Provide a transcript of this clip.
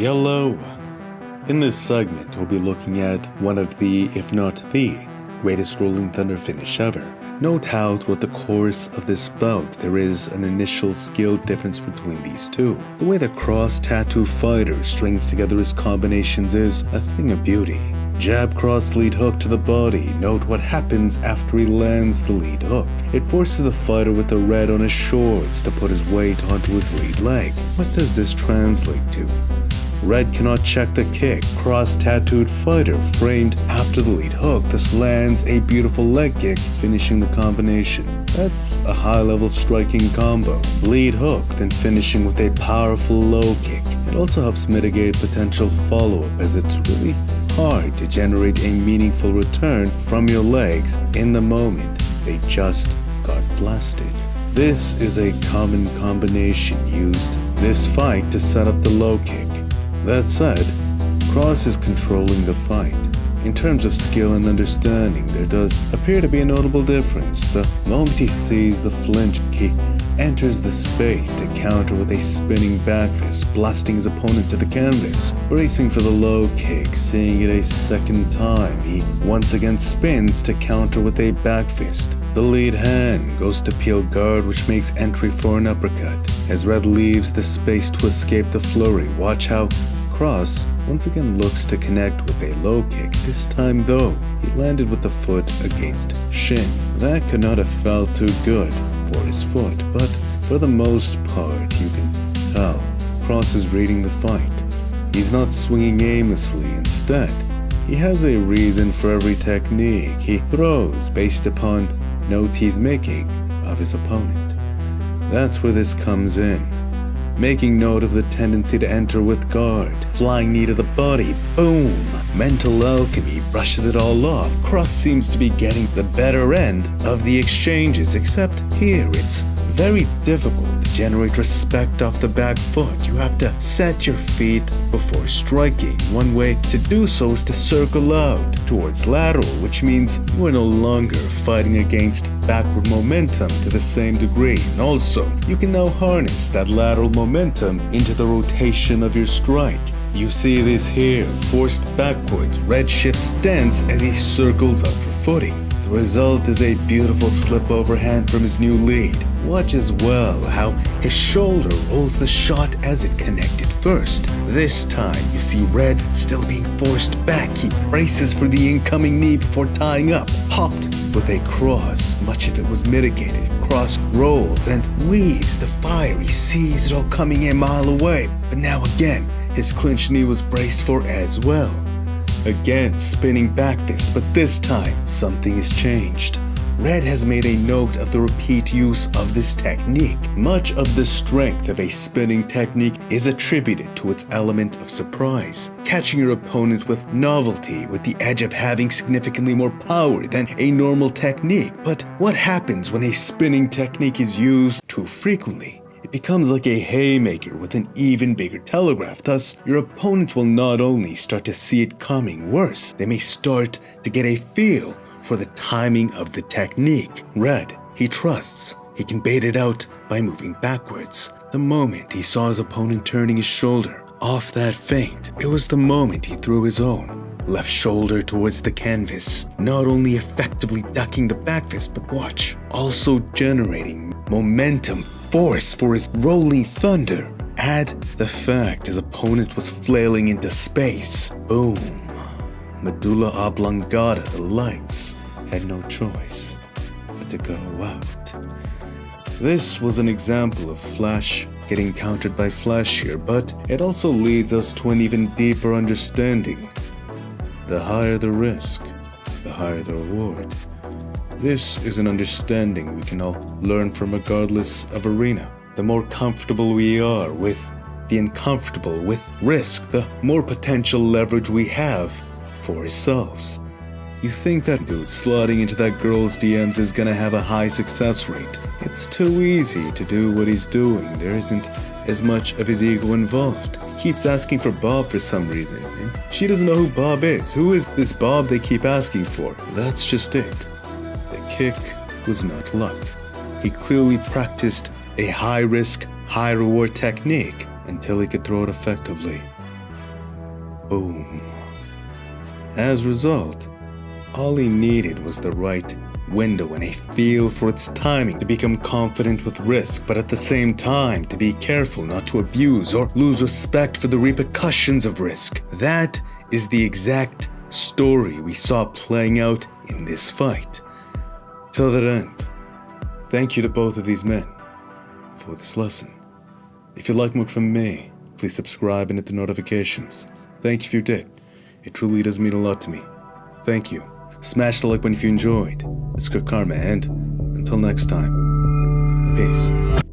Hello. In this segment, we'll be looking at one of the, if not the, greatest Rolling Thunder finish ever. Note how throughout the course of this bout, there is an initial skill difference between these two. The way the cross tattoo fighter strings together his combinations is a thing of beauty. Jab, cross, lead hook to the body. Note what happens after he lands the lead hook. It forces the fighter with the red on his shorts to put his weight onto his lead leg. What does this translate to? Red cannot check the kick. Cross-tattooed fighter framed after the lead hook. This lands a beautiful leg kick, finishing the combination. That's a high-level striking combo. Lead hook, then finishing with a powerful low kick. It also helps mitigate potential follow-up, as it's really hard to generate a meaningful return from your legs in the moment they just got blasted. This is a common combination used this fight to set up the low kick. That said, Cross is controlling the fight. In terms of skill and understanding, there does appear to be a notable difference. The moment he sees the flinch, he enters the space to counter with a spinning back fist, blasting his opponent to the canvas. Bracing for the low kick, seeing it a second time, he once again spins to counter with a back fist. The lead hand goes to peel guard, which makes entry for an uppercut. As Red leaves the space to escape the flurry, watch how Cross once again looks to connect with a low kick. This time though, he landed with the foot against shin. That could not have felt too good for his foot, but for the most part you can tell Cross is reading the fight. He's not swinging aimlessly. Instead, he has a reason for every technique he throws based upon notes he's making of his opponent. That's where this comes in. Making note of the tendency to enter with guard, flying knee to the body, boom! Mental alchemy brushes it all off. Cross seems to be getting the better end of the exchanges, except here it's very difficult to generate respect off the back foot. You have to set your feet before striking. One way to do so is to circle out towards lateral, which means you are no longer fighting against backward momentum to the same degree. And also, you can now harness that lateral momentum into the rotation of your strike. You see this here, forced backwards. Red shifts stance as he circles up for footing. The result is a beautiful slip overhand from his new lead. Watch as well how his shoulder rolls the shot as it connected first. This time, you see Red still being forced back. He braces for the incoming knee before tying up. Hopped with a cross. Much of it was mitigated. Cross rolls and weaves the fire. He sees it all coming a mile away. But now again, his clinch knee was braced for as well. Again, spinning back fist, but this time, something has changed. Red has made a note of the repeat use of this technique. Much of the strength of a spinning technique is attributed to its element of surprise. Catching your opponent with novelty, with the edge of having significantly more power than a normal technique. But what happens when a spinning technique is used too frequently? It becomes like a haymaker with an even bigger telegraph. Thus, your opponent will not only start to see it coming, worse, they may start to get a feel for the timing of the technique. Red, he trusts he can bait it out by moving backwards. The moment he saw his opponent turning his shoulder off that feint, it was the moment he threw his own left shoulder towards the canvas, not only effectively ducking the back fist, but watch, also generating momentum, force for his rolling thunder. Add the fact his opponent was flailing into space. Boom. Medulla oblongata, the lights, had no choice but to go out. This was an example of Flash getting countered by Flash here, but it also leads us to an even deeper understanding. The higher the risk, the higher the reward. This is an understanding we can all learn from regardless of arena. The more comfortable we are with the uncomfortable, with risk, the more potential leverage we have for ourselves. You think that dude slotting into that girl's DMs is gonna have a high success rate. It's too easy to do what he's doing. There isn't as much of his ego involved. He keeps asking for Bob for some reason. And she doesn't know who Bob is. Who is this Bob they keep asking for? That's just it. The kick was not luck. He clearly practiced a high-risk, high-reward technique until he could throw it effectively. Boom. As a result, all he needed was the right window and a feel for its timing to become confident with risk, but at the same time to be careful not to abuse or lose respect for the repercussions of risk. That is the exact story we saw playing out in this fight. Till that end, thank you to both of these men for this lesson. If you like more from me, please subscribe and hit the notifications. Thank you if you did. It truly does mean a lot to me. Thank you. Smash the like button if you enjoyed. It's good karma, and until next time, peace.